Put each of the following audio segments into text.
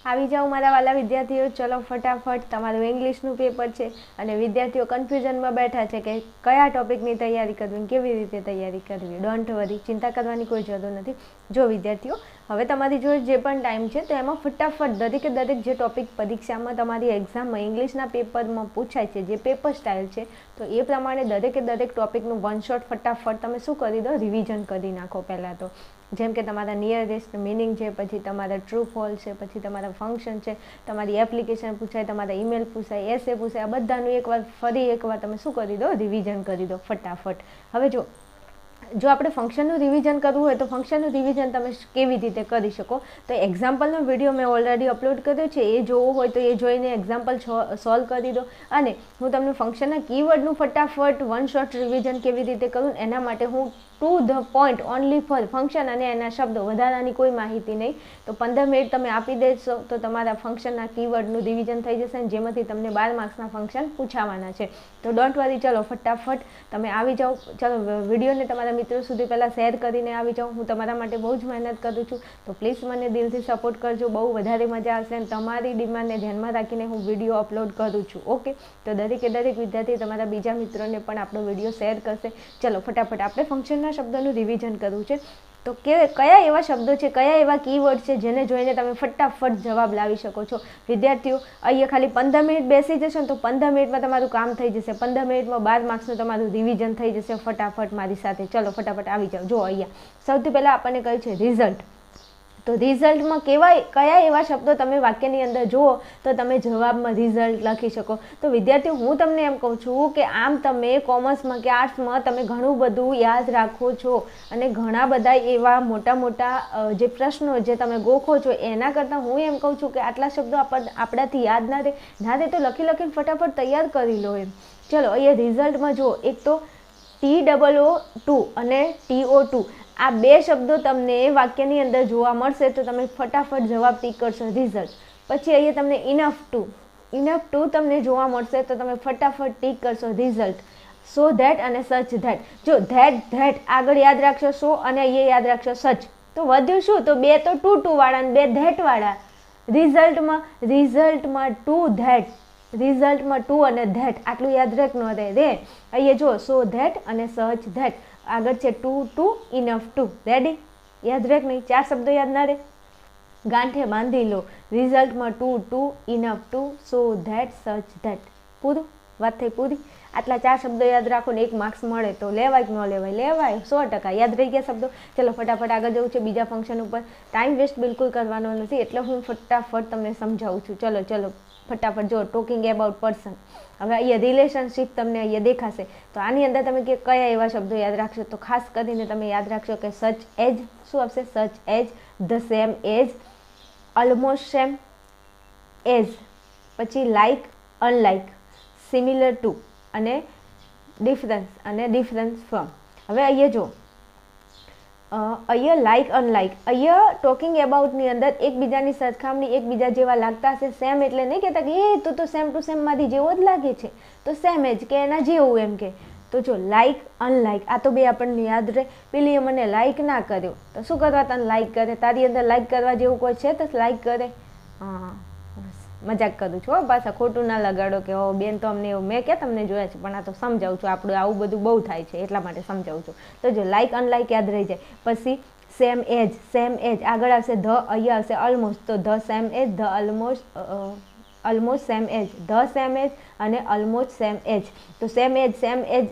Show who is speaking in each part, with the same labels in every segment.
Speaker 1: આવી જાઓ મારા વાલા વિદ્યાર્થીઓ, ચલો ફટાફટ તમારું ઇંગ્લિશનું પેપર છે અને વિદ્યાર્થીઓ કન્ફ્યુઝનમાં બેઠા છે કે કયા ટોપિકની તૈયારી કરવી, કેવી રીતે તૈયારી કરવી. ડોન્ટ વરી, ચિંતા કરવાની કોઈ જરૂર નથી. જો વિદ્યાર્થીઓ, હવે તમારી જોડે જે પણ ટાઈમ છે તો એમાં ફટાફટ દરેકે દરેક જે ટોપિક પરીક્ષામાં તમારી એક્ઝામમાં ઇંગ્લિશના પેપરમાં પૂછાય છે, જે પેપર સ્ટાઇલ છે, તો એ પ્રમાણે દરેકે દરેક ટોપિકનું વન શોટ ફટાફટ તમે શું કરી દો, રિવિઝન કરી નાખો. પહેલાં તો જેમ કે તમારા નિયરેસ્ટ મિનિંગ છે, પછી તમારા ટ્રુ ફોલ્સ છે, પછી તમારા ફંક્શન છે, તમારી એપ્લિકેશન પૂછાય, તમારા ઈમેલ પૂછાય, એસે પૂછાય, આ બધાનું એકવાર તમે શું કરી દો, રિવિઝન કરી દો ફટાફટ. હવે જો આપણે ફંક્શનનું રિવિઝન કરવું હોય તો ફંક્શનનું રિવિઝન તમે કેવી રીતે કરી શકો, તો એક્ઝામ્પલનો વિડીયો મેં ઓલરેડી અપલોડ કર્યો છે, એ જોવો હોય તો એ જોઈને એક્ઝામ્પલ સોલ્વ કરી દો. અને હું તમને ફંક્શનના કીવર્ડનું ફટાફટ વન શોટ રિવિઝન કેવી રીતે કરું, એના માટે હું to the point only for function અને એના શબ્દો, વધારાની કોઈ માહિતી નહીં, તો 15 મિનિટ તમે આપી દેશો તો તમારા ફંક્શનના કીવર્ડનું રિવિઝન થઈ જશે, અને જેમાંથી તમને 12 માર્ક્સના ફંક્શન પૂછાવાના છે. તો ડોન્ટ વરી, ચલો ફટાફટ તમે આવી જાઓ. ચલો વિડીયોને તમારા મિત્રો સુધી પહેલાં શેર કરીને આવી જાઓ. હું તમારા માટે બહુ જ મહેનત કરું છું, તો પ્લીઝ મને દિલથી સપોર્ટ કરજો. બહુ વધારે મજા આવશે અને તમારી ડિમાન્ડને ધ્યાનમાં રાખીને હું વિડીયો અપલોડ કરું છું. ઓકે, તો દરેકે દરેક વિદ્યાર્થી તમારા બીજા મિત્રોને પણ આપણો વિડીયો શેર કરશે. ચલો ફટાફટ આપણે ફંક્શનના શબ્દોનું રિવિઝન કરવું છે. તો કયા એવા શબ્દો છે, કયા એવા કીવર્ડ છે જેને જોઈને તમે ફટાફટ જવાબ લાવી શકો છો. વિદ્યાર્થીઓ, અહીંયા ખાલી 15 મિનિટ બેસી જશો ને તો 15 મિનિટમાં તમારું કામ થઈ જશે. 15 મિનિટમાં 12 માર્ક્સનું તમારું રિવિઝન થઈ જશે ફટાફટ મારી સાથે. ચલો ફટાફટ આવી જાઓ. જો અહીંયા સૌથી પહેલાં આપણને કહ્યું છે રિઝલ્ટ. તો રિઝલ્ટમાં કયા એવા શબ્દો તમે વાક્યની અંદર જુઓ તો તમે જવાબમાં રિઝલ્ટ લખી શકો. તો વિદ્યાર્થીઓ, હું તમને એમ કહું છું કે આમ તમે કોમર્સમાં કે આર્ટ્સમાં તમે ઘણું બધું યાદ રાખો છો અને ઘણા બધા એવા મોટા મોટા જે પ્રશ્નો જે તમે ગોખો છો, એના કરતાં હું એમ કહું છું કે આટલા શબ્દો આપણાથી યાદ ના રહે તો લખીને ફટાફટ તૈયાર કરી લો એમ. ચલો અહીંયા રિઝલ્ટમાં જુઓ, એક તો TOO2 અને TO2, આ બે શબ્દો તમને વાક્યની અંદર જોવા મળશે તો તમે ફટાફટ જવાબ ટીક કરશો, રિઝલ્ટ. પછી અહીંયા તમને ઇનફ ટુ તમને જોવા મળશે તો તમે ફટાફટ ટીક કરશો, રિઝલ્ટ. સો ધેટ અને સચ ધેટ. જો ધેટ આગળ યાદ રાખશો સો અને અહીંયા યાદ રાખશો સચ, તો વધ્યું શું, તો બે તો ટુ વાળા અને બે ધેટ વાળા. રિઝલ્ટમાં ટુ ધેટ, રિઝલ્ટમાં ટુ અને ધેટ, આટલું યાદ રાખ ન રે. અહીંયા જો સો ધેટ અને સચ ધેટ, આગળ છે ટુ ઇનફ ટુ. રેડી? યાદ રાખ નહીં, 4 શબ્દો યાદ ના રહે, ગાંઠે બાંધી લો. રિઝલ્ટમાં too enough to, so that, such that. પૂરું, વાત થઈ પૂરી. આટલા 4 શબ્દો યાદ રાખો ને 1 માર્ક્સ મળે તો લેવાય કે ન લેવાય? લેવાય, 100% યાદ રહી ગયા શબ્દો. ચલો ફટાફટ આગળ જવું છે બીજા ફંક્શન ઉપર. ટાઈમ વેસ્ટ બિલકુલ કરવાનો નથી, એટલે હું ફટાફટ તમને સમજાવું છું. ચલો ફટાફટ જો ટોકિંગ એબાઉટ પર્સન. હવે અહીંયા રિલેશનશિપ તમને અહીંયા દેખાશે, તો આની અંદર તમે કયા એવા શબ્દો યાદ રાખશો, તો ખાસ કરીને તમે યાદ રાખશો કે સચ એજ, શું આવશે? Such as, the same as, almost same as, પછી લાઇક, અનલાઇક, સિમિલર ટુ અને ડિફરન્સ ફ્રોમ. હવે અહીંયા જો અહીંયા લાઇક, અનલાઇક, અહીંયા ટોકિંગ એબાઉટની અંદર એકબીજાની સરખામણી એકબીજા જેવા લાગતા હશે. સેમ એટલે નહીં કહેતા કે એ તું તો સેમ ટુ સેમ માંથી જેવો જ લાગે છે, તો સેમ એજ કે એના જેવું એમ કે. તો જો લાઇક, અનલાઇક, આ તો બે આપણને યાદ રહે. પેલી મને લાઇક ના કર્યો તો શું કરવા તને લાઇક કરે? તારી અંદર લાઇક કરવા જેવું કોઈ છે તો લાઇક કરે? હા, મજાક કરું છું, પાછા ખોટું ના લગાડો કે ઓ બેન તો અમને એવું, મેં ક્યાં તમને જોયા છે, પણ આ તો સમજાવું છું, આપણું આવું બધું બહુ થાય છે એટલા માટે સમજાવું છું. તો જો લાઇક, અનલાઇક યાદ રહી જાય. પછી સેમ એજ, આગળ આવશે ધ, અહીંયા આવશે ઓલમોસ્ટ, તો the same as, the almost same as, the same as અને ઓલમોસ્ટ સેમ એજ. તો સેમ એજ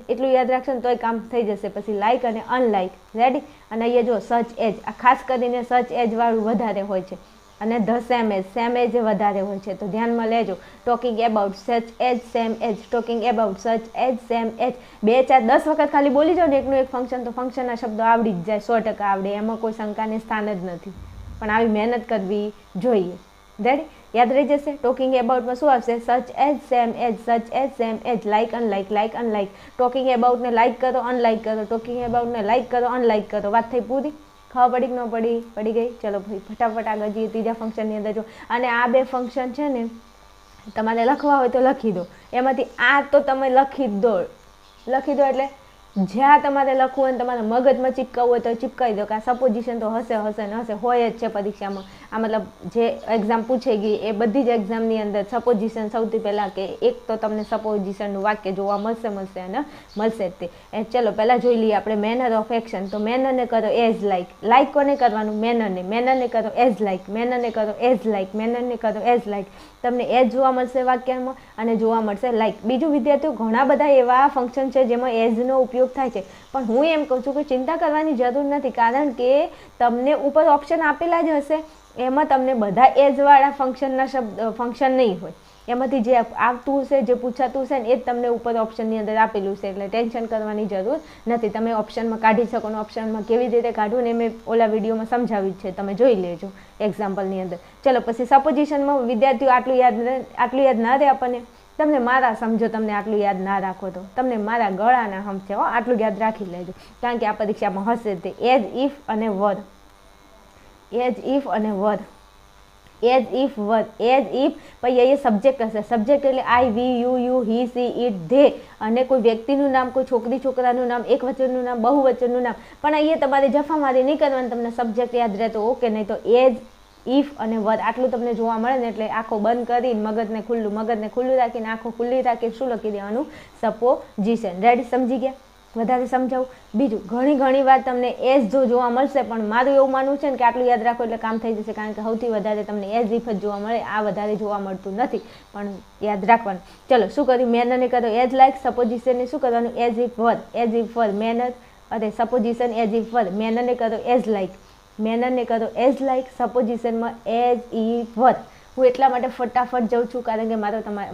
Speaker 1: એટલું યાદ રાખશો ને તોય કામ થઈ જશે. પછી લાઇક અને અનલાઇક. રેડી? અને અહીંયા જો સચ એજ, આ ખાસ કરીને સચ એજ વાળું વધારે હોય છે અને ધ સેમ એજ વધારે હોય છે, તો ધ્યાનમાં લેજો. Talking about such as, same as, talking about such as, same એજ, 2, 4, 10 વખત ખાલી બોલી જાઓ ને એકનું એક ફંક્શન, તો ફંક્શનના શબ્દો આવડી જ જાય, 100% આવડે, એમાં કોઈ શંકાને સ્થાન જ નથી. પણ આવી મહેનત કરવી જોઈએ. રેડી? યાદ રહી જશે. ટોકિંગ એબાઉટમાં શું આવશે? સચ એજ, સેમ એજ, સચ એજ, સેમ એજ, લાઇક, અનલાઇક. ટોકિંગ એબાઉટને લાઇક કરો, અનલાઇક કરો, ટોકિંગ એબાઉટને લાઇક કરો, અનલાઇક કરો. વાત થઈ પૂરી? ખબર પડી કે ન પડી? પડી ગઈ. ચલો ભાઈ ફટાફટ આગળ જઈએ ત્રીજા ફંક્શનની અંદર. જો અને આ બે ફંક્શન છે ને તમારે લખવા હોય તો લખી દો, એમાંથી આ તો તમે લખી દો એટલે જ્યાં તમારે લખવું હોય તમારે મગજમાં ચીપકાવવું હોય તો ચીપકાવી દો કે આ સપોઝિશન તો હશે ને હશે, હોય જ છે પરીક્ષામાં. આ મતલબ જે એક્ઝામ પૂછાઈ ગઈ એ બધી જ એક્ઝામની અંદર સપોઝિશન સૌથી પહેલાં કે એક તો તમને સપોઝિશનનું વાક્ય જોવા મળશે અને મળશે જ તે. ચલો પહેલાં જોઈ લઈએ આપણે મેનર ઓફ એક્શન. તો મેનરને કરો એઝ લાઇક. લાઇક કોને કરવાનું? મેનરને કરો એઝ લાઇક. મેનરને કરો એઝ લાઇક. મેનરને કરો એઝ લાઇક. તમને એઝ જોવા મળશે વાક્યમાં અને જોવા મળશે લાઇક. બીજું વિદ્યાર્થીઓ ઘણા બધા એવા ફંક્શન છે જેમાં એઝનો ઉપયોગ થાય છે, પણ હું એમ કહું છું કે ચિંતા કરવાની જરૂર નથી, કારણ કે તમને ઉપર ઓપ્શન આપેલા જ હશે, એમાં તમને બધા એઝવાળા ફંક્શન નહીં હોય, એમાંથી જે આવતું હશે જે પૂછાતું હશે ને એ જ તમને ઉપર ઓપ્શનની અંદર આપેલું છે, એટલે ટેન્શન કરવાની જરૂર નથી. તમે ઓપ્શનમાં કાઢી શકો ને ઓપ્શનમાં કેવી રીતે કાઢવું ને મેં ઓલા વિડીયોમાં સમજાવી જ છે, તમે જોઈ લેજો એક્ઝામ્પલની અંદર. ચલો પછી સપોઝિશનમાં વિદ્યાર્થીઓ આટલું યાદ ના રહે આપણને. તમને મારા સમજો, તમને આટલું યાદ ના રાખો તો તમને મારા ગળાના સમજે આટલું યાદ રાખી લેજો, કારણ કે આ પરીક્ષામાં હશે તે એઝ ઇફ અને વર. એઝ ઇફ અને were. As if were. As if પછી અહીંયા સબ્જેક્ટ હશે. સબ્જેક્ટ એટલે I, we, you, he, she, it, they, અને કોઈ વ્યક્તિનું નામ, કોઈ છોકરી છોકરાનું નામ, એક વચનનું નામ, બહુવચનનું નામ. પણ અહીંયા તમારે જફામારી નહીં કરવાની, તમને સબ્જેક્ટ યાદ રહે તો ઓકે, નહીં તો એઝ ઇફ અને વર આટલું તમને જોવા મળે ને એટલે આંખો બંધ કરીને મગજને ખુલ્લું રાખીને આંખો ખુલ્લી રાખીને શું લખી દેવાનું? સપોઝિશન. રેડી? સમજી ગયા? વધારે સમજાવું? બીજું, ઘણી વાર તમને એઝ જોવા મળશે, પણ મારું એવું માનવું છે ને કે આટલું યાદ રાખો એટલે કામ થઈ જશે, કારણ કે સૌથી વધારે તમને એઝ ઇફ જ જોવા મળે, આ વધારે જોવા મળતું નથી, પણ યાદ રાખવાનું. ચલો શું કર્યું? મેનરને કરો એઝ લાઇક. સપોઝિશનને શું કરવાનું? As if were. As if were manner, અરે સપોઝિશન એઝ ઇફ વર. મેનરને કરો એઝ લાઇક. મેનરને કરો એઝ લાઇક. સપોઝિશનમાં એઝ ઇફ વર. હું એટલા માટે ફટાફટ જાઉં છું, કારણ કે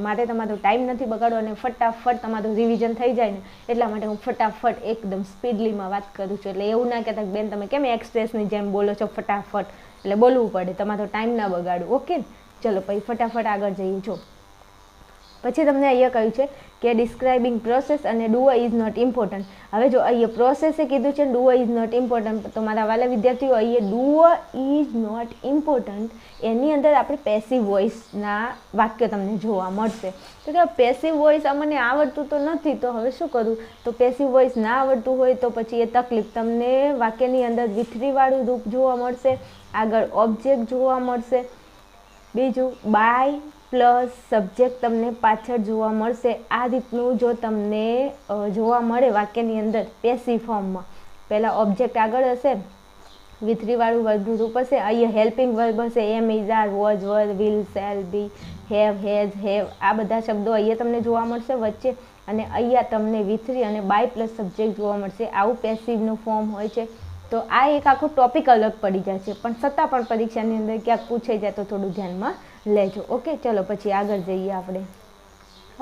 Speaker 1: મારે તમારો ટાઈમ નથી બગાડવો અને ફટાફટ તમારું રિવિઝન થઈ જાય ને એટલા માટે હું ફટાફટ એકદમ સ્પીડલીમાં વાત કરું છું. એટલે એવું ના કહેતા બેન તમે કેમ એક્સપ્રેસની જેમ બોલો છો ફટાફટ, એટલે બોલવું પડે, તમારો ટાઈમ ના બગાડવું. ઓકે, ચલો પછી ફટાફટ આગળ જઈએ. જો પછી તમને અહીંયા કહ્યું છે કે ડિસ્ક્રાઇબિંગ પ્રોસેસ અને ડુઅર ઇઝ નોટ ઇમ્પોર્ટન્ટ. હવે જો અહીંયા પ્રોસેસે કીધું છે ડુઅર ઇઝ નોટ ઇમ્પોર્ટન્ટ, તો મારા વાલા વિદ્યાર્થીઓ અહીંયા ડુઅર ઇઝ નોટ ઇમ્પોર્ટન્ટ એની અંદર આપણે પેસિવ વોઇસના વાક્ય તમને જોવા મળશે. તો કે પેસિવ વોઇસ અમને આવડતું તો નથી, તો હવે શું કરું? તો પેસિવ વોઇસ ના આવડતું હોય તો પછી એ તકલીફ. તમને વાક્યની અંદર વિથરીવાળું રૂપ જોવા મળશે, આગળ ઓબ્જેક્ટ જોવા મળશે, બીજું બાય પ્લસ સબ્જેક્ટ તમને પાછળ જોવા મળશે. આ રીતનું જો તમને જોવા મળે વાક્યની અંદર પેસિવ ફોર્મમાં, પહેલાં ઓબ્જેક્ટ આગળ હશે, વિથરીવાળું વર્ગનું રૂપ હશે, અહીંયા હેલ્પિંગ વર્બ હશે, am, is, are, was, were, will, shall, be, have, has, આ બધા શબ્દો અહીંયા તમને જોવા મળશે વચ્ચે, અને અહીંયા તમને વિથરી અને બાય પ્લસ સબ્જેક્ટ જોવા મળશે. આવું પેસિવનું ફોર્મ હોય છે. તો આ એક આખો ટોપિક અલગ પડી જાય છે, પણ છતાં પણ પરીક્ષાની અંદર ક્યાંક પૂછાઈ જાય તો થોડું ધ્યાનમાં લેજો. ઓકે, ચલો પછી આગળ જઈએ આપણે.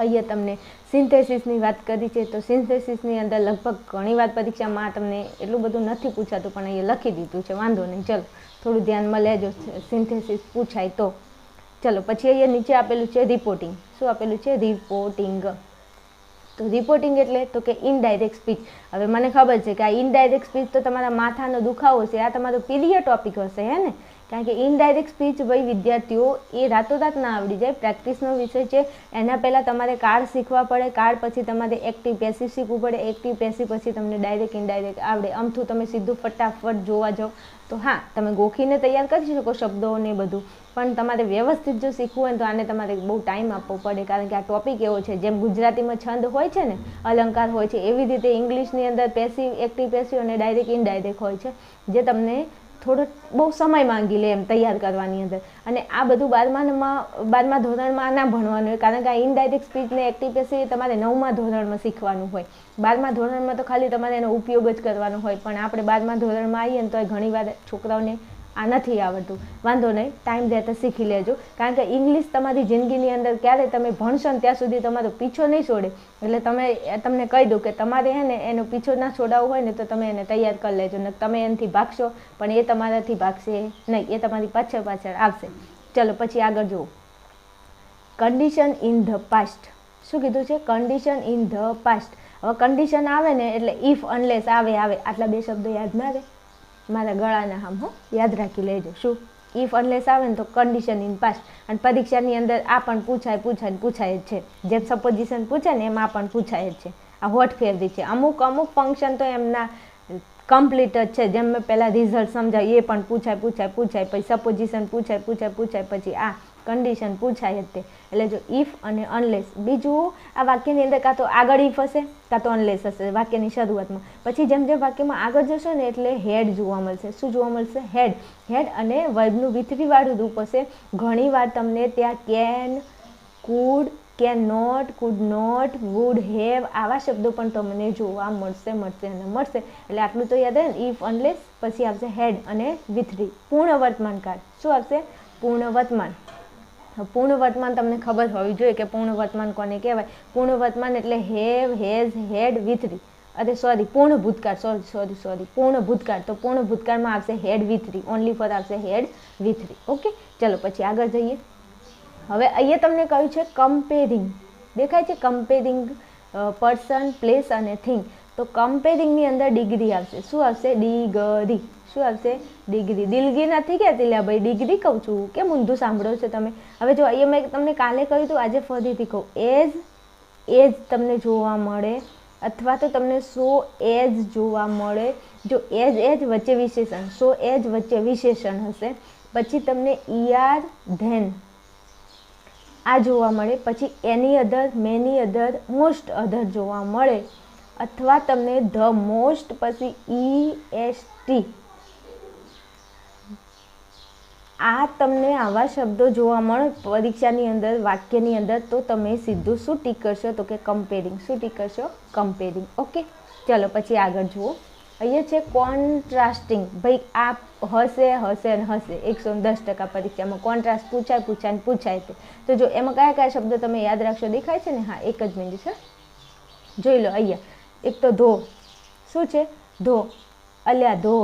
Speaker 1: અહીંયા તમને સિન્થેસિસની વાત કરી છે, તો સિન્થેસિસની અંદર લગભગ ઘણી વાર પરીક્ષામાં તમને એટલું બધું નથી પૂછાતું, પણ અહીંયા લખી દીધું છે, વાંધો નહીં. ચલો થોડું ધ્યાનમાં લેજો, સિન્થેસિસ પૂછાય તો. ચલો પછી અહીંયા નીચે આપેલું છે રિપોર્ટિંગ. શું આપેલું છે? રિપોર્ટિંગ. તો રિપોર્ટિંગ એટલે તો કે ઇનડાયરેક્ટ સ્પીચ. હવે મને ખબર છે કે આ ઇનડાયરેક્ટ સ્પીચ તો તમારા માથાનો દુખાવો છે, આ તમારો પ્રિય ટોપિક હશે, હે ને? કારણ કે ઇનડાયરેક્ટ સ્પીચ ભાઈ વિદ્યાર્થીઓ એ રાતોરાત ના આવડી જાય, પ્રેક્ટિસનો વિષય છે. એના પહેલાં તમારે કાર્ડ શીખવા પડે, કાર્ડ પછી તમારે એક્ટિવ પેસિવ શીખવું પડે, એક્ટિવ પેસિવ પછી તમને ડાયરેક્ટ ઇનડાયરેક્ટ આવડે. આમથું તમે સીધું ફટાફટ જોવા જાઓ તો હા, તમે ગોખીને તૈયાર કરી શકો શબ્દોને બધું, પણ તમારે વ્યવસ્થિત જો શીખવું હોય તો આને તમારે બહુ ટાઈમ આપવો પડે, કારણ કે આ ટોપિક એવો છે. જેમ ગુજરાતીમાં છંદ હોય છે ને, અલંકાર હોય છે, એવી રીતે ઇંગ્લિશની અંદર પેસિવ, એક્ટિવ પેસિવ અને ડાયરેક્ટ ઇનડાયરેક્ટ હોય છે, જે તમને થોડો બહુ સમય માંગી લે એમ તૈયાર કરવાની અંદર. અને આ બધું 12મા ધોરણમાં ના ભણવાનું હોય, કારણ કે આ ઇનડાયરેક્ટ સ્પીચ ને એક્ટિવ પેસિવ તમારે 9મા ધોરણમાં શીખવાનું હોય. 12મા ધોરણમાં તો ખાલી તમારે એનો ઉપયોગ જ કરવાનો હોય, પણ આપણે 12મા ધોરણમાં આવીએ ને તો ઘણીવાર છોકરાઓને આ નથી આવડતું. વાંધો નહીં, ટાઈમ રહેતા શીખી લેજો, કારણ કે ઇંગ્લિશ તમારી જિંદગીની અંદર ક્યારે તમે ભણશો ને ત્યાં સુધી તમારો પીછો નહીં છોડે. એટલે તમને કહી દઉં કે તમારે હે ને એનો પીછો ના છોડાવવો હોય ને તો તમે એને તૈયાર કરી લેજો, ને તમે એનાથી ભાગશો પણ એ તમારાથી ભાગશે નહીં, એ તમારી પાછળ આવશે. ચલો પછી આગળ જુઓ. Condition in the past. શું કીધું છે? Condition in the past. હવે કન્ડિશન આવે ને એટલે ઇફ, અનલેસ આવે, આટલા બે શબ્દો યાદ ના રહે, મારા ગળાના હામ યાદ રાખી લેજો. શું? ઇફ અનલેસ આવે ને તો કન્ડિશન ઇન પાસ્ટ. અને પરીક્ષાની અંદર આ પણ પૂછાય જ છે, જેમ સપોઝિશન પૂછાય ને એમ આ પણ પૂછાય જ છે. આ વોટ ફેવરિટ છે. અમુક ફંક્શન તો એમના કમ્પ્લીટ જ છે, જેમ મેં પહેલાં રિઝલ્ટ સમજાવ્યું એ પણ પૂછાય, પછી સપોઝિશન પૂછાય, પછી આ કન્ડિશન પૂછાય જ તે. એટલે જો ઇફ અને અનલેસ. બીજું આ વાક્યની અંદર કાં તો આગળ ઇફ હશે કાં તો અનલેસ હશે વાક્યની શરૂઆતમાં. પછી જેમ જેમ વાક્યમાં આગળ જશો ને એટલે હેડ જોવા મળશે. શું જોવા મળશે? હેડ અને વર્બનું વિથરીવાળું રૂપ હશે. ઘણીવાર તમને ત્યાં can, could, can not, could not, would have આવા શબ્દો પણ તમને જોવા મળશે. એટલે આટલું તો યાદ રહે ને, ઇફ અનલેસ, પછી આવશે હેડ અને વિથરી. પૂર્ણ વર્તમાન કાળ. શું આવશે? પૂર્ણ વર્તમાન. પૂર્ણ વર્તમાન તમને ખબર હોવી જોઈએ કે પૂર્ણ વર્તમાન કોને કહેવાય. પૂર્ણ વર્તમાન એટલે હેવ, હેઝ, હેડ, વિથરી. અરે સોરી, પૂર્ણ ભૂતકાળ. સોરી પૂર્ણ ભૂતકાળ. તો પૂર્ણ ભૂતકાળમાં આવશે હેડ વિથરી. ઓનલી ફોર આવશે હેડ વિથરી. ઓકે, ચલો પછી આગળ જઈએ. હવે અહીંયા તમને કહ્યું છે કમ્પેરિંગ. દેખાય છે કમ્પેરિંગ પર્સન, પ્લેસ અને થિંગ. તો કમ્પેરિંગની અંદર ડિગ્રી આવશે. શું આવશે? ડિગરી. શું આવશે? ડિગ્રી. દિલગી નથી કહેતી લ્યા ભાઈ, ડિગ્રી કહું છું. કેમ ઊંધું સાંભળો છો તમે? હવે જો અહીંયા મેં તમને કાલે કહ્યું હતું, આજે ફરીથી કહું. એજ તમને જોવા મળે, અથવા તો તમને સો એજ જોવા મળે. જો એજ વચ્ચે વિશેષણ, સો એજ વચ્ચે વિશેષણ હશે. પછી તમને ઈઆર, ધેન આ જોવા મળે. પછી એની અધર, મેની અધર, મોસ્ટ અધર જોવા મળે. અથવા તમને ધ મોસ્ટ, પછી EST આ તમને આવા શબ્દો જોવા મળે પરીક્ષાની અંદર, વાક્યની અંદર. તો તમે સીધું શું ટીક કરશો? તો કે કમ્પેરિંગ. શું ટીક કરશો? કમ્પેરિંગ. ઓકે, ચલો પછી આગળ જુઓ. અહીંયા છે કોન્ટ્રાસ્ટિંગ. ભાઈ આ હશે 110% પરીક્ષામાં કોન્ટ્રાસ્ટ પૂછાય તે. તો જો એમાં કયા શબ્દો તમે યાદ રાખશો? દેખાય છે ને? હા, એક જ મિનિટ છે, જોઈ લો. અહીંયા એક તો ધો. શું છે? ધો. અલ્યા ધો.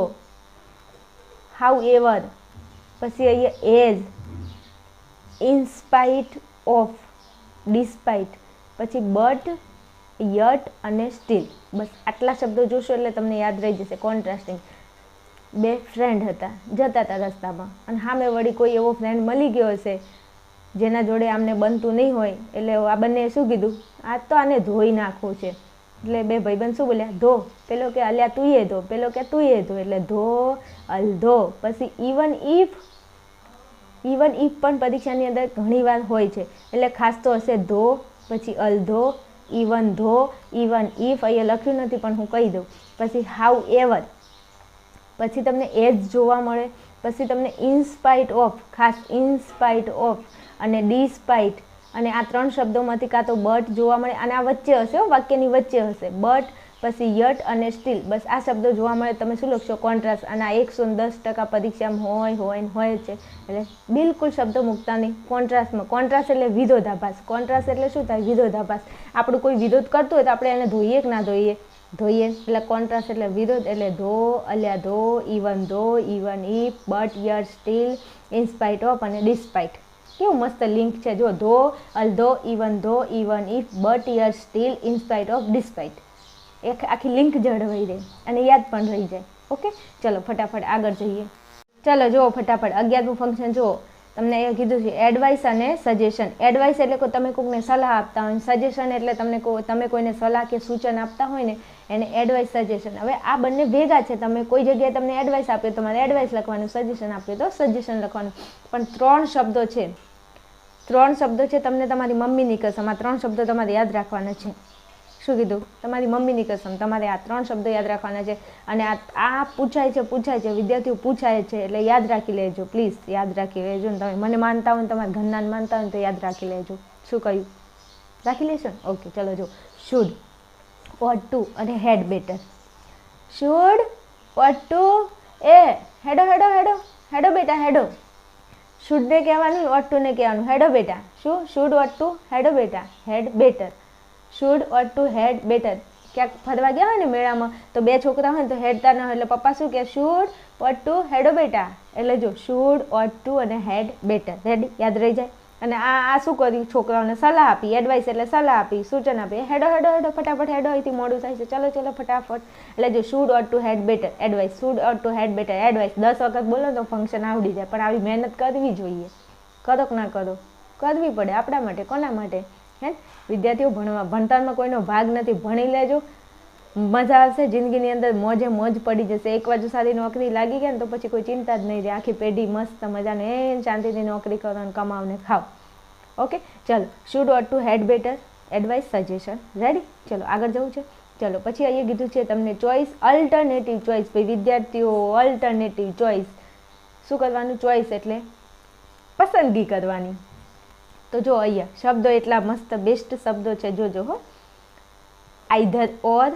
Speaker 1: How ever. પછી અહીંયા એઝ, ઇનસ્પાઇટ ઓફ, ડિસ્પાઇટ. પછી બટ, યટ અને સ્ટીલ. બસ આટલા શબ્દો જોશો એટલે તમને યાદ રહી જશે. કોન્ટ્રાસ્ટિંગ. બે ફ્રેન્ડ જતા હતા રસ્તામાં, અને સામે વળી કોઈ એવો ફ્રેન્ડ મળી ગયો હશે જેના જોડે આમને બનતું નહીં હોય. એટલે આ બંને શું કીધું? આ તો આને ધોઈ નાખવું છે. એટલે બે ભાઈબંધ શું બોલ્યા? ધો. પેલો કે અલ્યા તું એ ધો, પેલો કે તું એ ધો. એટલે ધો, અલધો. પછી ઇવન ઇફ પણ પરીક્ષાની અંદર ઘણી વાર હોય છે. એટલે ખાસ તો હશે ધો, પછી અલધો, ઇવન ધો, ઇવન ઇફ. અહીંયા લખ્યું નથી પણ હું કહી દઉં. પછી હાઉ એવર. પછી તમને એજ જોવા મળે. પછી તમને ઇનસ્પાઇટ ઓફ, ખાસ ઇનસ્પાઇટ ઓફ અને ડિસ્પાઇટ. અને આ ત્રણ શબ્દોમાંથી કાં તો બટ જોવા મળે, અને આ વચ્ચે હશે, વાક્યની વચ્ચે હશે બટ, પછી યટ અને સ્ટીલ. બસ આ શબ્દો જોવા મળે. તમે શું લખશો? કોન્ટ્રાસ્ટ. અને આ 110% પરીક્ષામાં હોય છે. એટલે બિલકુલ શબ્દો મૂકતા નહીં કોન્ટ્રાસ્ટમાં. કોન્ટ્રાસ્ટ એટલે વિરોધાભાસ. કોન્ટ્રાસ્ટ એટલે શું થાય? વિરોધાભાસ. આપણું કોઈ વિરોધ કરતું હોય તો આપણે એને ધોઈએ કે ના ધોઈએ? ધોઈએ. એટલે કોન્ટ્રાસ્ટ એટલે વિરોધ. એટલે ધો, અલ્યા though, even if, but, yet, still, in spite of અને ડિસ્પાઇટ. કેવું મસ્ત લિંક છે જો. Though, although, even if, but, yet, still, in spite of, despite. એક આખી લિંક જળવાઈ રહે અને યાદ પણ રહી જાય. ઓકે, ચલો ફટાફટ આગળ જઈએ. ચલો જુઓ ફટાફટ 11મું ફંક્શન જુઓ. તમને એ કીધું છે એડવાઇસ અને સજેશન. એડવાઇસ એટલે તમે કોઈને સલાહ આપતા હોય. સજેશન એટલે તમે કોઈને સલાહ કે સૂચન આપતા હોય ને એને એડવાઇસ, સજેશન. હવે આ બંને ભેગા છે. તમે કોઈ જગ્યાએ તમને એડવાઇસ આપ્યો તમારે એડવાઇસ લખવાનું, સજેશન આપ્યું તો સજેશન લખવાનું. પણ ત્રણ શબ્દો છે. તમને તમારી મમ્મીની કસમ. આ ત્રણ શબ્દો તમારે યાદ રાખવાના છે. શું કીધું? તમારી મમ્મીની કસમ. તમારે આ ત્રણ શબ્દો યાદ રાખવાના છે. અને આ પૂછાય છે, વિદ્યાર્થીઓ પૂછાય છે. એટલે યાદ રાખી લેજો પ્લીઝ, યાદ રાખી લેજો. ને તમે મને માનતા હોય ને તમારા ઘરના માનતા હોય તો યાદ રાખી લેજો. શું કહ્યું? રાખી લેશો ને? ઓકે, ચલો જો. શુડ, ઓટ ટુ અને had better. Should, ought to, હેડો બેટા, હેડો. શુડને કહેવાનું, ઓટ ટુને કહેવાનું હેડો બેટા. શું? શુડ, ઓટ ટુ, હેડો બેટા, had better. Should, ought to, had better. ક્યાંક ફરવા ગયા હોય ને મેળામાં તો બે છોકરા હોય ને તો હેડતા ન હોય એટલે પપ્પા શું કહે? શુડ, ઓટ ટુ, હેડો બેટા. એટલે જો શુડ, ઓટ ટુ અને હેડ બેટર. રેડી? યાદ રહી જાય. અને આ શું કર્યું? છોકરાઓને સલાહ આપી. એડવાઇસ એટલે સલાહ આપી, સૂચન આપી. હેડો ફટાફટ હેડો, અહીંથી મોડું થાય છે, ચલો ફટાફટ. એટલે જો should, ought to, had better, advice. Should, ought to, had better, advice. 10 વખત બોલો તો ફંક્શન આવડી જાય. પણ આવી મહેનત કરવી જોઈએ. કરો કે ના કરો? કરવી પડે. આપણા માટે. કોના માટે? હે વિદ્યાર્થીઓ ભણતરમાં કોઈનો ભાગ નથી, ભણી લેજો, મજા આવશે જિંદગીની અંદર, મોજે મોજ પડી જશે. એક બાજુ સારી નોકરી લાગી ગઈ ને તો પછી કોઈ ચિંતા જ નહીં રહે, આખી પેઢી મસ્ત મજાને શાંતિથી નોકરી કરો અને કમાવ ને ખાઓ. ઓકે ચલો, should ought to had better, advice, suggestion. Ready? ચલો આગળ જવું છે. ચલો પછી અહીંયા કીધું છે તમને ચોઇસ, અલ્ટરનેટિવ ચોઇસ. ભાઈ વિદ્યાર્થીઓ અલ્ટરનેટિવ ચોઇસ શું કરવાનું? ચોઇસ એટલે પસંદગી કરવાની. તો જો અહીંયા શબ્દો એટલા મસ્ત બેસ્ટ શબ્દો છે, જોજો હો. Either or,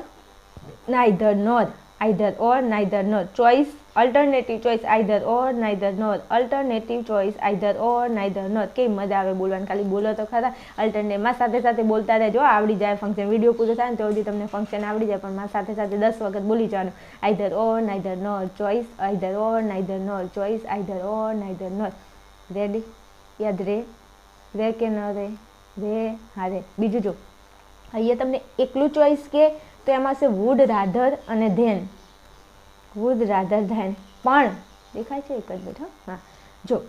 Speaker 1: neither nor, either or neither nor. Choice, alternative choice, either or neither nor, alternative choice, either or neither nor. કેવી મજા આવે બોલવાની, ખાલી બોલો તો ખરા. અલ્ટરનેટ માં સાથે સાથે બોલતા રહેજો, આવડી જાય ફંક્શન. વિડીયો પૂરો થાય ને તો સુધી તમને ફંક્શન આવડી જાય, પણ માં સાથે સાથે 10 વખત બોલી જવાનું. Either or neither nor, choice, either or neither nor, choice, either or neither nor. Ready? યાદ રે કે ન રે? હા રે. બીજું જો અહીંયા તમને એકલું ચોઇસ કે તો એમાં છે વુડ, રાધર અને ધેન. Would, rather, than. પણ દેખાય છે એક જ મિનિટ. હા જો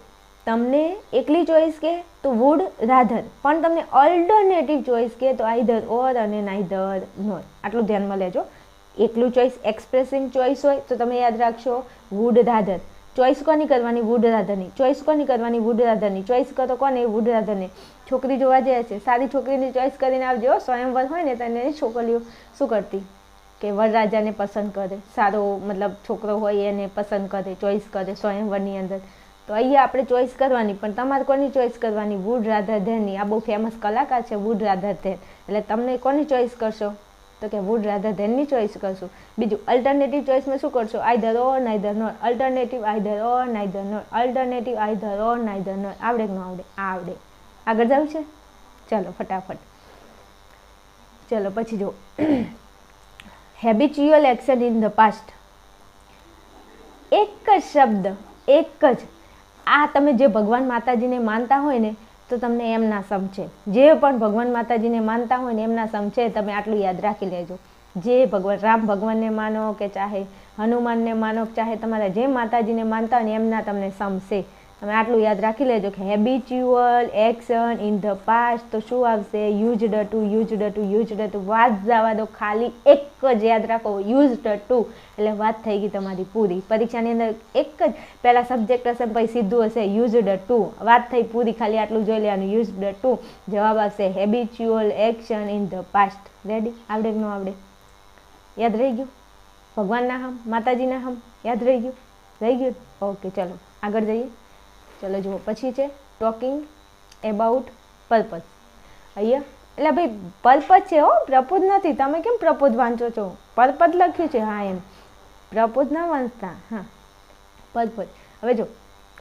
Speaker 1: તમને એકલી ચોઇસ કે તો વુડ, રાધર, પણ તમને ઓલ્ટરનેટિવ ચોઇસ કે તો આઈધર ઓર અને નાઈધર નોર. આટલું ધ્યાનમાં લેજો. એકલું ચોઇસ એક્સપ્રેસિંગ ચોઇસ હોય તો તમે યાદ રાખશો વુડ, રાધર. ચોઇસ કોની કરવાની? વુડ, રાધરની. ચોઇસ કોની કરવાની? વુડ, રાધરની. ચોઇસ કરો કોને? વુડ, રાધરની. છોકરી જોવા જાય છે, સારી છોકરીની ચોઇસ કરીને આવજો. સ્વયંવર હોય ને તેને છોકરીઓ શું કરતી કે વરરાજાને પસંદ કરે, સારો મતલબ છોકરો હોય એને પસંદ કરે, ચોઇસ કરે સ્વયંવરની અંદર. તો અહીંયા આપણે ચોઇસ કરવાની, પણ તમારે કોની ચોઇસ કરવાની? વુડ, રાધર, ધેનની. આ બહુ ફેમસ કલાકાર છે વુડ, રાધર, ધેન. એટલે તમને કોની ચોઇસ કરશો? તો કે વુડ, રાધર, ધેનની ચોઇસ કરશું. બીજું અલ્ટરનેટિવ ચોઇસમાં શું કરશો? Either or neither nor. Alternative either or neither nor. Alternative either or neither nor. આવડે કે ન આવડે? આવડે. આગળ જવું છે? ચલો ફટાફટ. ચલો પછી જો habitual action in the past. એક જ શબ્દ, એક જ. આ તમે જે ભગવાન માતાજીને માનતા હોય ને તો તમને એમના સમ છે. જે પણ ભગવાન માતાજીને માનતા હોય ને એમના સમ છે. તમે આટલું યાદ રાખી લેજો. જે ભગવાન, રામ ભગવાનને માનો કે ચાહે હનુમાનને માનો, ચાહે તમારા જે માતાજીને માનતા હોય ને એમના તમને સમ છે. તમે આટલું યાદ રાખી લેજો કે habitual action in the past તો શું આવશે? Used to, used to, used to. વાત જવા દો, ખાલી એક જ યાદ રાખો, યુઝડ ટુ. એટલે વાત થઈ ગઈ તમારી પૂરી. પરીક્ષાની અંદર એક જ પહેલા સબ્જેક્ટ હશે પછી સીધું હશે યુઝડ ટુ. વાત થઈ પૂરી, ખાલી આટલું જોઈ લેવાનું, યુઝડ ટુ. જવાબ આવશે habitual action in the past. Ready? આવડે કે ન આવડે? યાદ રહી ગયું? ભગવાનના હમ, માતાજીના હમ યાદ રહી ગયું? રહી ગયું? ઓકે ચલો આગળ જઈએ. ચલો જુઓ પછી છે ટોકિંગ એબાઉટ પર્પઝ. અહીંયા એટલે ભાઈ પર્પઝ છે હો, પ્રપોઝ નથી. તમે કેમ પ્રપોઝ વાંચો છો? પર્પઝ લખ્યું છે. હા એમ પ્રપોઝ ના વાંચતા. હા પર્પઝ. હવે જો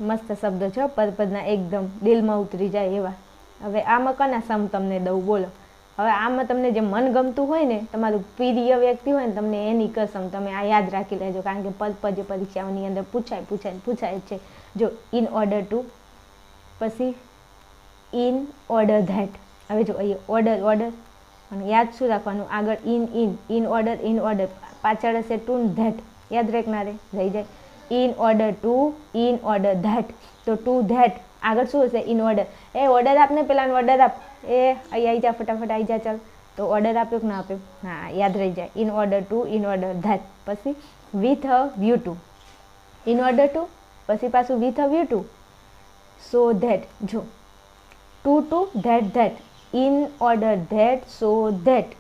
Speaker 1: મસ્ત શબ્દો છે પર્પઝના, એકદમ દિલમાં ઉતરી જાય એવા. હવે આમાં કના સમ તમને દઉં બોલો? હવે આમાં તમને જે મન ગમતું હોય ને, તમારું પ્રિય વ્યક્તિ હોય ને, તમને એની કસમ તમે આ યાદ રાખી લેજો. કારણ કે પર્પઝ પરીક્ષાઓની અંદર પૂછાય છે. જો ઇન ઓર્ડર ટુ, પછી ઇન ઓર્ડર ધેટ. હવે જો અહીંયા ઓર્ડર અને યાદ શું રાખવાનું? આગળ ઇન ઓર્ડર, પાછળ હશે ટુ ધેટ. યાદ રાખના રે રહી જાય. In order to, in order that. તો ટુ ધેટ આગળ શું હશે? In order. એ ઓર્ડર આપને, પેલાનો ઓર્ડર આપ. એ અહીં આવી જા, ફટાફટ આવી જા. ચાલ તો ઓર્ડર આપ્યો કે ના આપ્યો? હા યાદ રહી જાય. In order to, in order that. પછી with a view to. In order to પછી પાછું with a view to, so that. જો to that. In order that, so that.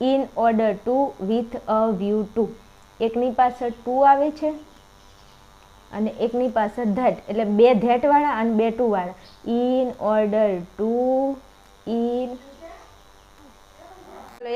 Speaker 1: In order to, with a view to. એકની પાછળ two આવે છે અને એકની પાછળ ધેટ, એટલે બે ધેટ વાળા અને બે ટુ વાળા. ઇન ઓર્ડર ટુ, ઇન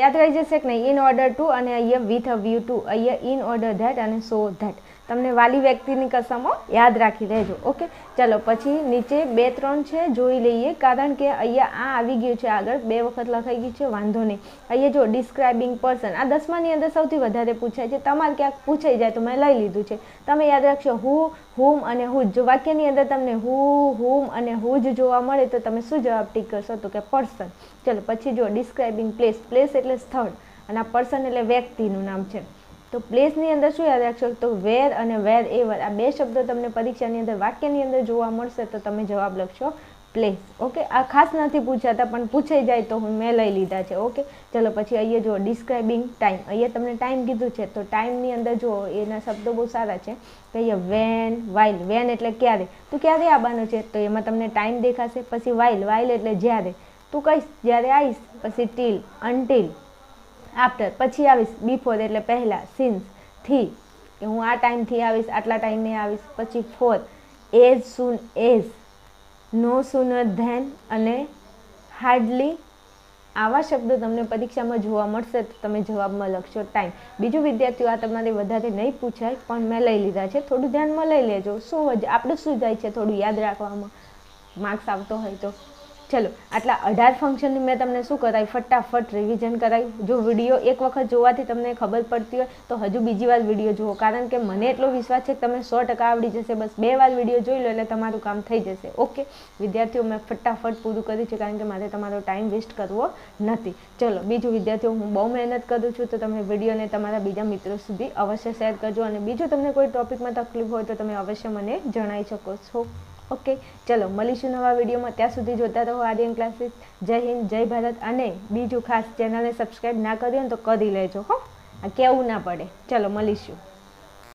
Speaker 1: યાદ રહી જશે કે નહીં? ઇન ઓર્ડર ટુ અને અહીંયા વિથ અ વ્યૂ ટુ. અહીંયા ઇન ઓર્ડર ધેટ અને સો ધેટ. તમને વાલી વ્યક્તિની કસમો યાદ રાખી લેજો. ઓકે ચલો પછી નીચે 2-3 છે જોઈ લઈએ, કારણ કે અહીંયા આ આવી ગયું છે આગળ, 2 વખત લખાઈ ગયું છે, વાંધો નહીં. અહીંયા જો ડિસ્ક્રાઇબિંગ પર્સન, આ 10માની અંદર સૌથી વધારે પૂછાય છે. તમારે ક્યાંક પૂછાઈ જાય તો મેં લઈ લીધું છે. તમે યાદ રાખશો હુ, હુમ અને હુજ. જો વાક્યની અંદર તમને હુ, હુમ અને હુજ જોવા મળે તો તમે શું જવાબ ટીક કરશો? તો કે પર્સન. ચલો પછી જો ડિસ્ક્રાઇબિંગ પ્લેસ. પ્લેસ એટલે સ્થળ અને આ પર્સન એટલે વ્યક્તિનું નામ છે. તો પ્લેસની અંદર શું યાદ રાખશો? તો વેર અને વેર એવર. આ 2 શબ્દો તમને પરીક્ષાની અંદર વાક્યની અંદર જોવા મળશે તો તમે જવાબ લખશો પ્લેસ. ઓકે, આ ખાસ નથી પૂછાતા પણ પૂછાઈ જાય તો મેં લઈ લીધા છે. ઓકે, ચલો પછી અહીંયા જુઓ ડિસ્ક્રાઇબિંગ ટાઈમ. અહીંયા તમને ટાઈમ કીધું છે તો ટાઈમની અંદર જુઓ એના શબ્દો બહુ સારા છે. તો અહીંયા વેન, વાઇલ. વેન એટલે ક્યારે, તું ક્યારે આવવાનો છે તો એમાં તમને ટાઈમ દેખાશે. પછી વાઇલ, વાઇલ એટલે જ્યારે, તું કહીશ જ્યારે આવીશ. પછી ટીલ, અનટીલ, આફ્ટર પછી આવીશ. બિફોર એટલે પહેલાં. સિન્સ, થી કે હું આ ટાઈમથી આવીશ, આટલા ટાઈમે આવીશ. પછી ફોર, એઝ સૂન એઝ, નો સુનર ધેન અને હાર્ડલી. આવા શબ્દો તમને પરીક્ષામાં જોવા મળશે તો તમે જવાબમાં લખશો ટાઈમ. બીજું વિદ્યાર્થીઓ આ તમારે વધારે નહીં પૂછાય પણ મેં લઈ લીધા છે, થોડું ધ્યાનમાં લઈ લેજો. આપણે શું જાય છે થોડું યાદ રાખવામાં માર્ક્સ આવતો હોય તો. ચલો, આટલા 18 ફંક્શનની મેં તમને શું કરાવી, ફટાફટ રિવિઝન કરાવી. જો વિડીયો એક વખત જોવાથી તમને ખબર પડતી હોય તો હજુ બીજી વાર વિડીયો જુઓ, કારણ કે મને એટલો વિશ્વાસ છે કે તમે 100% આવડી જશે. બસ 2 વાર વિડીયો જોઈ લો એટલે તમારું કામ થઈ જશે. ઓકે વિદ્યાર્થીઓ, મેં ફટાફટ પૂરું કર્યું છે કારણ કે મારે તમારો ટાઈમ વેસ્ટ કરવો નથી. ચલો બીજું વિદ્યાર્થીઓ, હું બહુ મહેનત કરું છું તો તમે વિડીયોને તમારા બીજા મિત્રો સુધી અવશ્ય શેર કરજો. અને બીજું તમને કોઈ ટોપિકમાં તકલીફ હોય તો તમે અવશ્ય મને જણાવી શકો છો. ઓકે, ચલો મળીશું નવા વિડીયોમાં. ત્યાં સુધી જોતા રહો આર્યન ક્લાસીસ. જય હિન્દ, જય ભારત. અને બીજું ખાસ ચેનલને સબસ્ક્રાઈબ ના કરી હોય તો કરી લેજો હો, આ કેવું ના પડે. ચલો મળીશું.